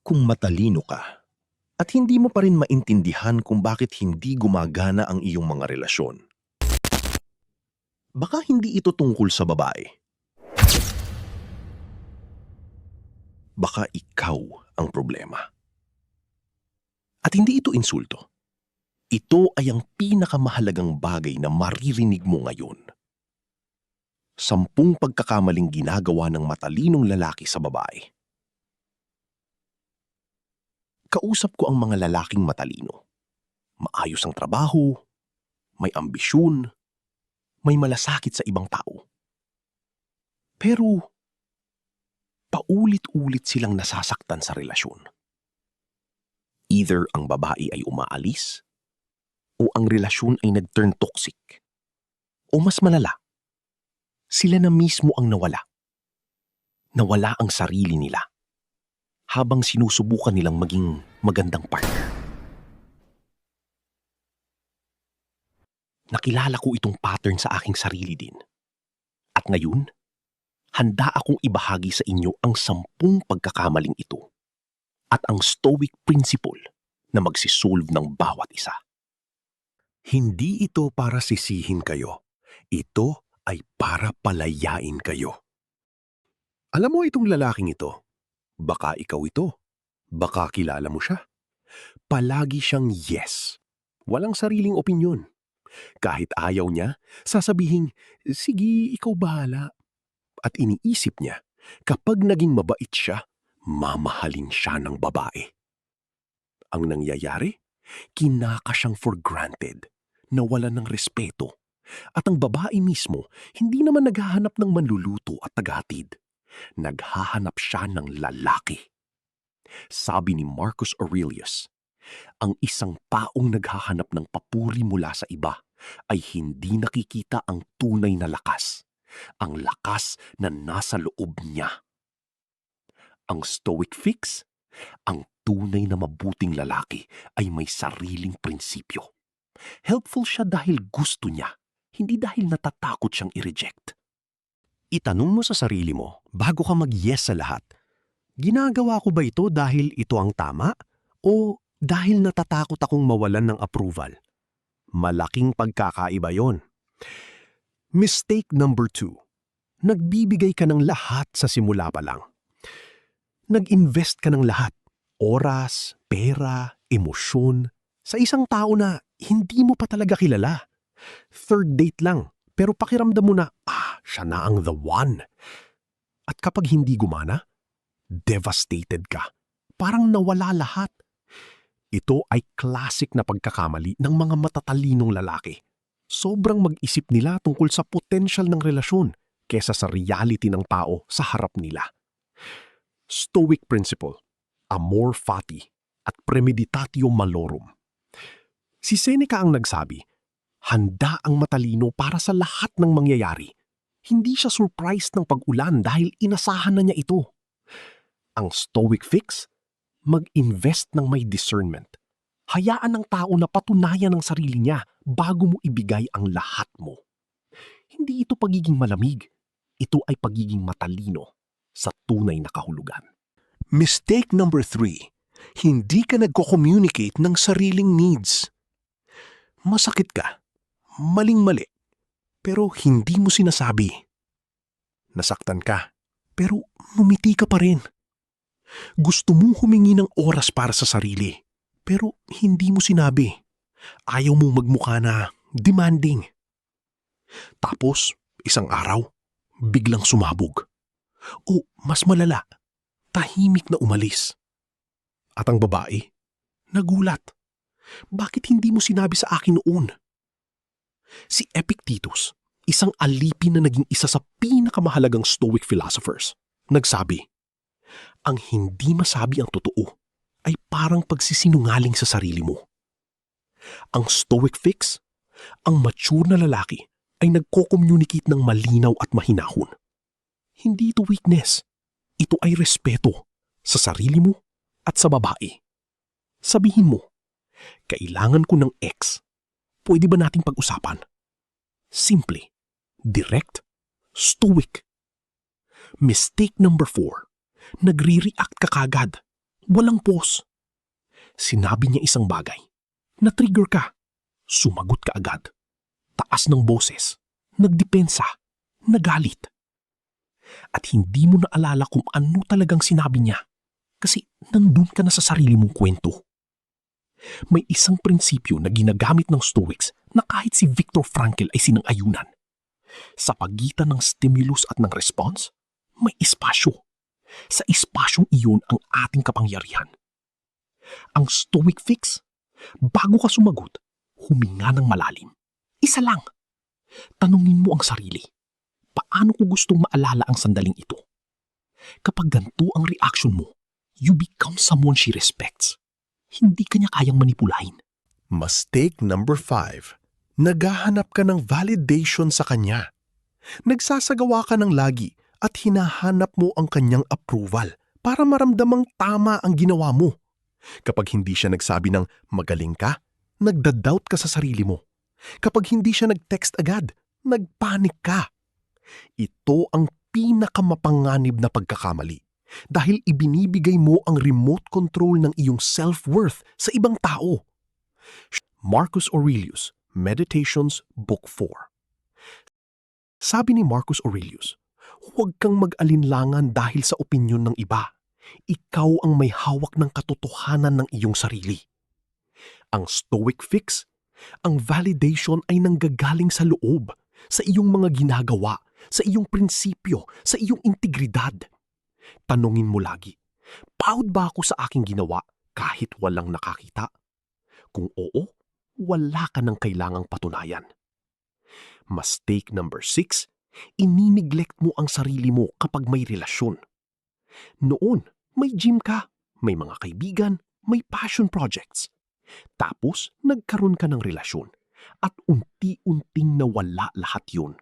Kung matalino ka at hindi mo pa rin maintindihan kung bakit hindi gumagana ang iyong mga relasyon, baka hindi ito tungkol sa babae. Baka ikaw ang problema. At hindi ito insulto. Ito ay ang pinakamahalagang bagay na maririnig mo ngayon. 10 pagkakamaling ginagawa ng matalinong lalaki sa babae. Kausap ko ang mga lalaking matalino. Maayos ang trabaho, may ambisyon, may malasakit sa ibang tao. Pero, paulit-ulit silang nasasaktan sa relasyon. Either ang babae ay umaalis, o ang relasyon ay nag-turn toxic. O mas malala, sila na mismo ang nawala. Nawala ang sarili nila habang sinusubukan nilang maging magandang partner. Nakilala ko itong pattern sa aking sarili din. At ngayon, handa akong ibahagi sa inyo ang 10 pagkakamaling ito at ang Stoic principle na magsisolve ng bawat isa. Hindi ito para sisihin kayo. Ito ay para palayain kayo. Alam mo itong lalaking ito? Baka ikaw ito. Baka kilala mo siya. Palagi siyang yes. Walang sariling opinyon. Kahit ayaw niya, sasabihin, sige, ikaw bahala. At iniisip niya, kapag naging mabait siya, mamahalin siya ng babae. Ang nangyayari, kinaka siyang for granted, nawalan ng respeto. At ang babae mismo, hindi naman naghahanap ng manluluto at tagahatid. Naghahanap siya ng lalaki. Sabi ni Marcus Aurelius, ang isang taong naghahanap ng papuri mula sa iba ay hindi nakikita ang tunay na lakas, ang lakas na nasa loob niya. Ang Stoic fix, ang tunay na mabuting lalaki ay may sariling prinsipyo. Helpful siya dahil gusto niya, hindi dahil natatakot siyang i-reject. Itanong mo sa sarili mo bago ka mag-yes sa lahat, ginagawa ko ba ito dahil ito ang tama o dahil natatakot akong mawalan ng approval? Malaking pagkakaiba yon. Mistake number 2. Nagbibigay ka ng lahat sa simula pa lang. Nag-invest ka ng lahat. Oras, pera, emosyon, sa isang tao na hindi mo pa talaga kilala. Third date lang, pero pakiramdam mo na, siya na ang the one. At kapag hindi gumana, devastated ka. Parang nawala lahat. Ito ay classic na pagkakamali ng mga matatalinong lalaki. Sobrang mag-isip nila tungkol sa potential ng relasyon kesa sa reality ng tao sa harap nila. Stoic principle, amor fati at premeditatio malorum. Si Seneca ang nagsabi, handa ang matalino para sa lahat ng mangyayari. Hindi siya surprised ng pag-ulan dahil inasahan na niya ito. Ang Stoic fix, mag-invest ng may discernment. Hayaan ng tao na patunayan ang sarili niya bago mo ibigay ang lahat mo. Hindi ito pagiging malamig. Ito ay pagiging matalino sa tunay na kahulugan. Mistake number 3. Hindi ka nagko-communicate ng sariling needs. Masakit ka. Maling-mali. Pero hindi mo sinasabi. Nasaktan ka. Pero ngumiti ka pa rin. Gusto mong humingi ng oras para sa sarili, pero hindi mo sinabi. Ayaw mong magmukha na demanding. Tapos, isang araw, biglang sumabog. O mas malala, tahimik na umalis. At ang babae, nagulat. Bakit hindi mo sinabi sa akin noon? Si Epictetus, isang alipin na naging isa sa pinakamahalagang Stoic philosophers, nagsabi, ang hindi masabi ang totoo ay parang pagsisinungaling sa sarili mo. Ang Stoic fix, ang mature na lalaki ay nagko-communicate ng malinaw at mahinahon. Hindi ito weakness. Ito ay respeto sa sarili mo at sa babae. Sabihin mo, kailangan ko ng X. Pwede ba nating pag-usapan? Simple, direct, stoic. Mistake number 4. Nagre-react ka kagad. Walang pause. Sinabi niya isang bagay. Na-trigger ka. Sumagot ka agad. Taas ng boses. Nagdepensa. Nagalit. At hindi mo naalala kung ano talagang sinabi niya. Kasi nandun ka na sa sarili mong kwento. May isang prinsipyo na ginagamit ng Stoics na kahit si Viktor Frankl ay sinang-ayunan. Sa pagitan ng stimulus at ng response, may espasyo. Sa espasyong iyon ang ating kapangyarihan. Ang Stoic fix, bago ka sumagot, huminga ng malalim. Isa lang. Tanungin mo ang sarili, paano ko gustong maalala ang sandaling ito? Kapag ganito ang reaction mo, you become someone she respects. Hindi ka niya kayang manipulahin. Mistake number 5. Naghahanap ka ng validation sa kanya. Nagsasagawa ka ng lagi at hinahanap mo ang kanyang approval para maramdamang tama ang ginawa mo. Kapag hindi siya nagsabi ng magaling ka, nagda-doubt ka sa sarili mo. Kapag hindi siya nag-text agad, nagpanik ka. Ito ang pinakamapanganib na pagkakamali dahil ibinibigay mo ang remote control ng iyong self-worth sa ibang tao. Marcus Aurelius, Meditations, Book 4. Sabi ni Marcus Aurelius, huwag kang mag-alinlangan dahil sa opinyon ng iba. Ikaw ang may hawak ng katotohanan ng iyong sarili. Ang Stoic fix, ang validation ay nanggagaling sa loob, sa iyong mga ginagawa, sa iyong prinsipyo, sa iyong integridad. Tanungin mo lagi, proud ba ako sa aking ginawa kahit walang nakakita? Kung oo, wala ka nang kailangang patunayan. Mistake number 6, inineglect mo ang sarili mo kapag may relasyon. Noon, may gym ka, may mga kaibigan, may passion projects. Tapos, nagkaroon ka ng relasyon at unti-unting nawala lahat yun.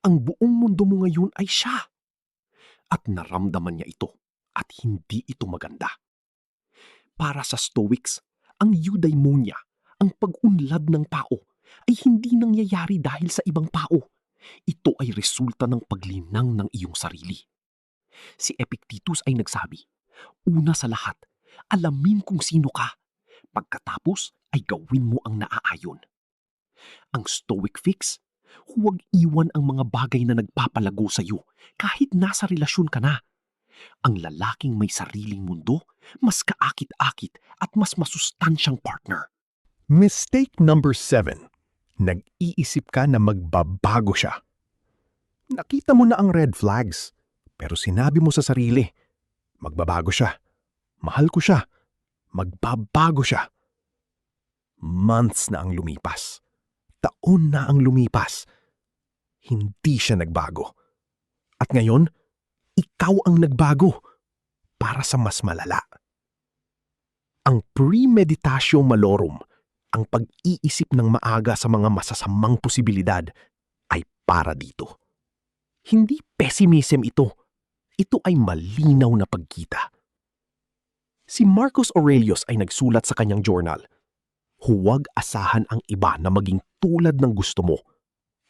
Ang buong mundo mo ngayon ay siya. At naramdaman niya ito at hindi ito maganda. Para sa Stoics, ang eudaimonia, ang pag-unlad ng tao, ay hindi nangyayari dahil sa ibang tao. Ito ay resulta ng paglinang ng iyong sarili. Si Epictetus ay nagsabi, una sa lahat, alamin kung sino ka. Pagkatapos ay gawin mo ang naaayon. Ang Stoic fix, huwag iwan ang mga bagay na nagpapalago sa iyo kahit nasa relasyon ka na. Ang lalaking may sariling mundo, mas kaakit-akit at mas masustansyang partner. Mistake number 7. Nag-iisip ka na magbabago siya. Nakita mo na ang red flags, pero sinabi mo sa sarili, magbabago siya. Mahal ko siya. Magbabago siya. Months na ang lumipas. Taon na ang lumipas. Hindi siya nagbago. At ngayon, ikaw ang nagbago para sa mas malala. Ang premeditatio malorum, ang pag-iisip ng maaga sa mga masasamang posibilidad, ay para dito. Hindi pessimism ito. Ito ay malinaw na pagkita. Si Marcus Aurelius ay nagsulat sa kanyang journal, huwag asahan ang iba na maging tulad ng gusto mo.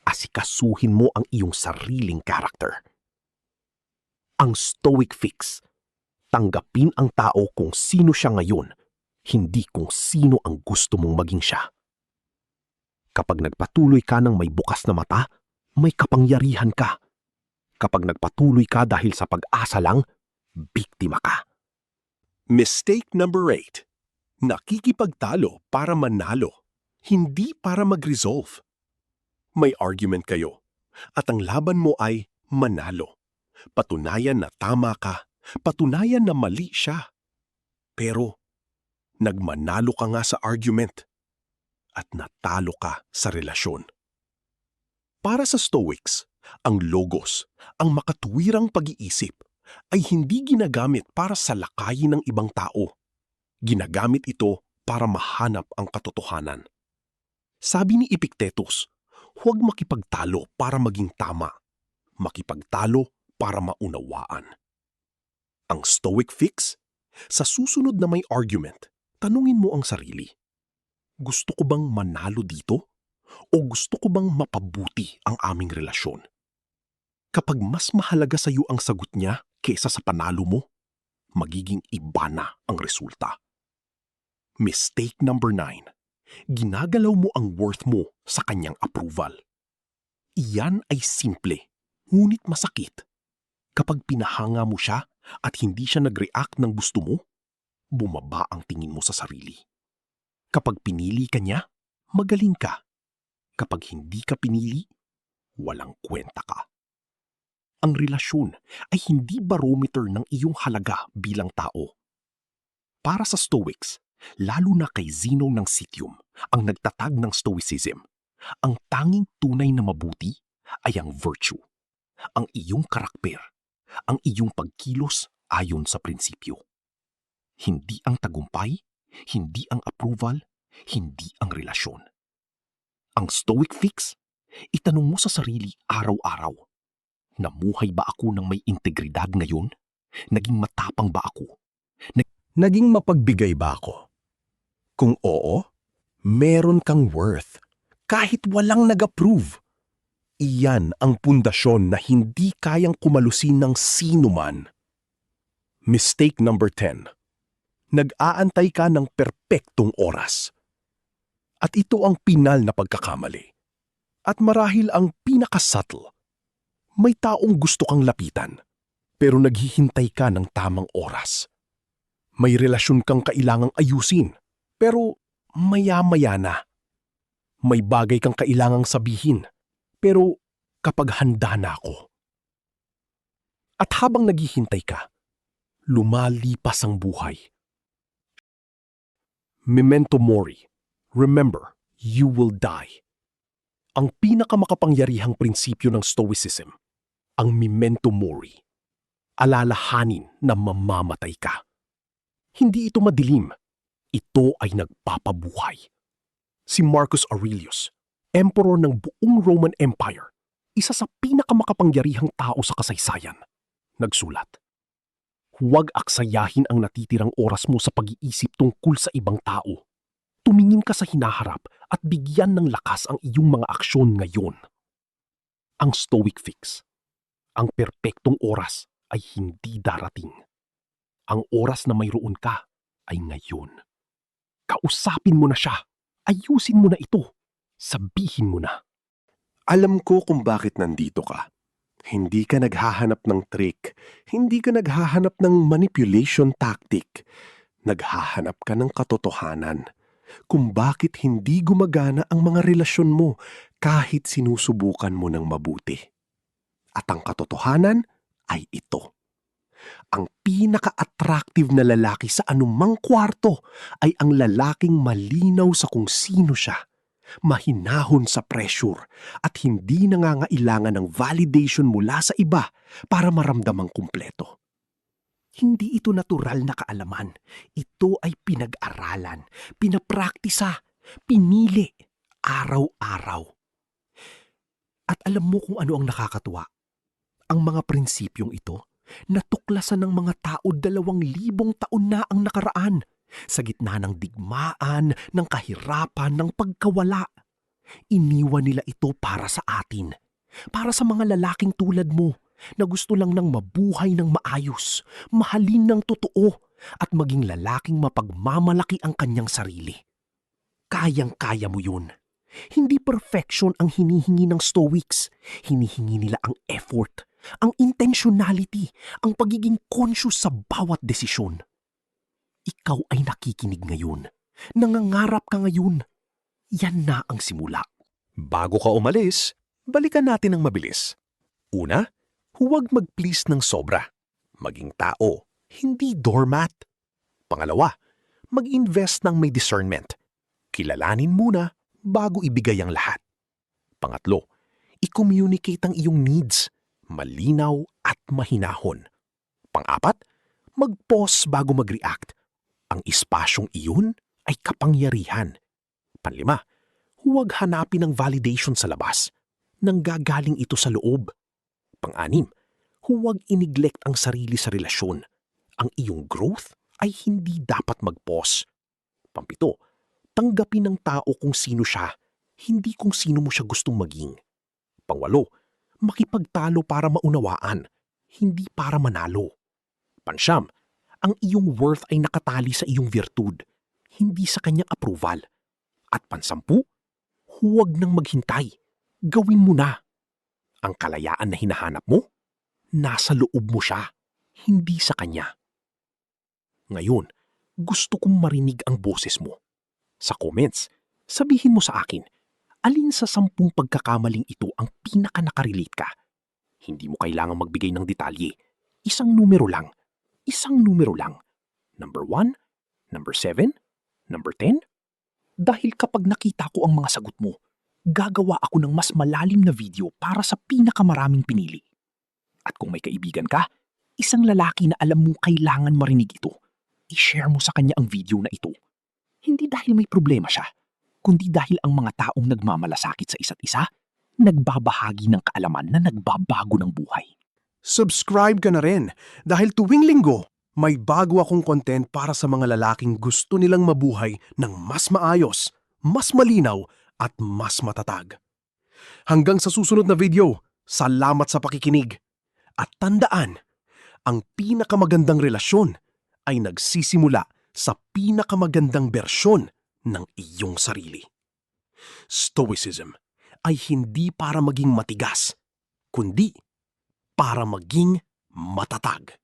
Asikasuhin mo ang iyong sariling karakter. Ang Stoic fix, tanggapin ang tao kung sino siya ngayon, hindi kung sino ang gusto mong maging siya. Kapag nagpatuloy ka ng may bukas na mata, may kapangyarihan ka. Kapag nagpatuloy ka dahil sa pag-asa lang, biktima ka. Mistake number 8. Nakikipagtalo para manalo, hindi para mag-resolve. May argument kayo, at ang laban mo ay manalo. Patunayan na tama ka, patunayan na mali siya. Pero, nagmanalo ka nga sa argument at natalo ka sa relasyon. Para sa Stoics, ang logos, ang makatuwirang pag-iisip, ay hindi ginagamit para salakayin ng ibang tao. Ginagamit ito para mahanap ang katotohanan. Sabi ni Epictetus, huwag makipagtalo para maging tama. Makipagtalo para maunawaan. Ang Stoic fix, sa susunod na may argument, tanungin mo ang sarili. Gusto ko bang manalo dito? O gusto ko bang mapabuti ang aming relasyon? Kapag mas mahalaga sa iyo ang sagot niya kaysa sa panalo mo, magiging iba na ang resulta. Mistake number 9. Ginagalaw mo ang worth mo sa kanyang approval. Iyan ay simple, ngunit masakit. Kapag pinahanga mo siya at hindi siya nag-react ng gusto mo, bumaba ang tingin mo sa sarili. Kapag pinili ka niya, magaling ka. Kapag hindi ka pinili, walang kwenta ka. Ang relasyon ay hindi barometer ng iyong halaga bilang tao. Para sa Stoics, lalo na kay Zeno ng Citium, ang nagtatag ng Stoicism, ang tanging tunay na mabuti ay ang virtue, ang iyong karakter, ang iyong pagkilos ayon sa prinsipyo. Hindi ang tagumpay, hindi ang approval, hindi ang relasyon. Ang Stoic fix, itanong mo sa sarili araw-araw, namuhay ba ako ng may integridad ngayon? Naging matapang ba ako? Naging mapagbigay ba ako? Kung oo, meron kang worth. Kahit walang nag-approve. Iyan ang pundasyon na hindi kayang kumalusin ng sino man. Mistake number 10. Nag-aantay ka ng perpektong oras. At ito ang pinal na pagkakamali. At marahil ang pinaka-subtle. May taong gusto kang lapitan, pero naghihintay ka ng tamang oras. May relasyon kang kailangang ayusin, pero maya-maya na. May bagay kang kailangang sabihin, pero kapag handa na ako. At habang naghihintay ka, lumalipas ang buhay. Memento mori. Remember, you will die. Ang pinakamakapangyarihang prinsipyo ng Stoicism, ang memento mori. Alalahanin na mamamatay ka. Hindi ito madilim. Ito ay nagpapabuhay. Si Marcus Aurelius, emperor ng buong Roman Empire, isa sa pinakamakapangyarihang tao sa kasaysayan, nagsulat, "Huwag aksayahin ang natitirang oras mo sa pag-iisip tungkol sa ibang tao. Tumingin ka sa hinaharap at bigyan ng lakas ang iyong mga aksyon ngayon." Ang Stoic fix, ang perpektong oras ay hindi darating. Ang oras na mayroon ka ay ngayon. Kausapin mo na siya. Ayusin mo na ito. Sabihin mo na. Alam ko kung bakit nandito ka. Hindi ka naghahanap ng trick. Hindi ka naghahanap ng manipulation tactic. Naghahanap ka ng katotohanan. Kung bakit hindi gumagana ang mga relasyon mo kahit sinusubukan mo ng mabuti. At ang katotohanan ay ito. Ang pinaka-attractive na lalaki sa anumang kwarto ay ang lalaking malinaw sa kung sino siya, mahinahon sa pressure at hindi nangangailangan ng validation mula sa iba para maramdamang kumpleto. Hindi ito natural na kaalaman. Ito ay pinag-aralan, pinapraktisa, pinili, araw-araw. At alam mo kung ano ang nakakatuwa? Ang mga prinsipyong ito, natuklasan ng mga tao 2,000 taon na ang nakaraan, sa gitna ng digmaan, ng kahirapan, ng pagkawala. Iniwan nila ito para sa atin, para sa mga lalaking tulad mo, na gusto lang ng mabuhay ng maayos, mahalin ng totoo, at maging lalaking mapagmamalaki ang kanyang sarili. Kayang-kaya mo yun. Hindi perfection ang hinihingi ng Stoics. Hinihingi nila ang effort, ang intentionality, ang pagiging conscious sa bawat desisyon. Ikaw ay nakikinig ngayon. Nangangarap ka ngayon. Yan na ang simula. Bago ka umalis, balikan natin ng mabilis. Una, huwag mag-please ng sobra. Maging tao, hindi doormat. Pangalawa, mag-invest ng may discernment. Kilalanin muna bago ibigay ang lahat. Pangatlo, i-communicate ang iyong needs. Malinaw at mahinahon. Pang-apat, mag-pause bago mag-react. Ang espasyong iyon ay kapangyarihan. Panlima, huwag hanapin ang validation sa labas. Nanggagaling ito sa loob. Pang-anim, huwag i-neglect ang sarili sa relasyon. Ang iyong growth ay hindi dapat mag-pause. Pampito, tanggapin ng tao kung sino siya, hindi kung sino mo siya gustong maging. Pangwalo, makipagtalo para maunawaan, hindi para manalo. Pansyam, Ang iyong worth ay nakatali sa iyong virtud, hindi sa kanyang approval. At pansampu, huwag nang maghintay. Gawin mo na. Ang kalayaan na hinahanap mo, nasa loob mo siya, hindi sa kanya. Ngayon, gusto kong marinig ang boses mo. Sa comments, sabihin mo sa akin, alin sa 10 pagkakamaling ito ang pinaka-nakarelate ka? Hindi mo kailangang magbigay ng detalye. Isang numero lang. Isang numero lang. Number 1, number 7, number 10. Dahil kapag nakita ko ang mga sagot mo, gagawa ako ng mas malalim na video para sa pinakamaraming pinili. At kung may kaibigan ka, isang lalaki na alam mo kailangan marinig ito, i-share mo sa kanya ang video na ito. Hindi dahil may problema siya, kundi dahil ang mga taong nagmamalasakit sa isa't isa, nagbabahagi ng kaalaman na nagbabago ng buhay. Subscribe ka na rin dahil tuwing linggo, may bago akong content para sa mga lalaking gusto nilang mabuhay ng mas maayos, mas malinaw at mas matatag. Hanggang sa susunod na video, salamat sa pakikinig. At tandaan, ang pinakamagandang relasyon ay nagsisimula sa pinakamagandang bersyon ng iyong sarili. Stoicism ay hindi para maging matigas, kundi para maging matatag.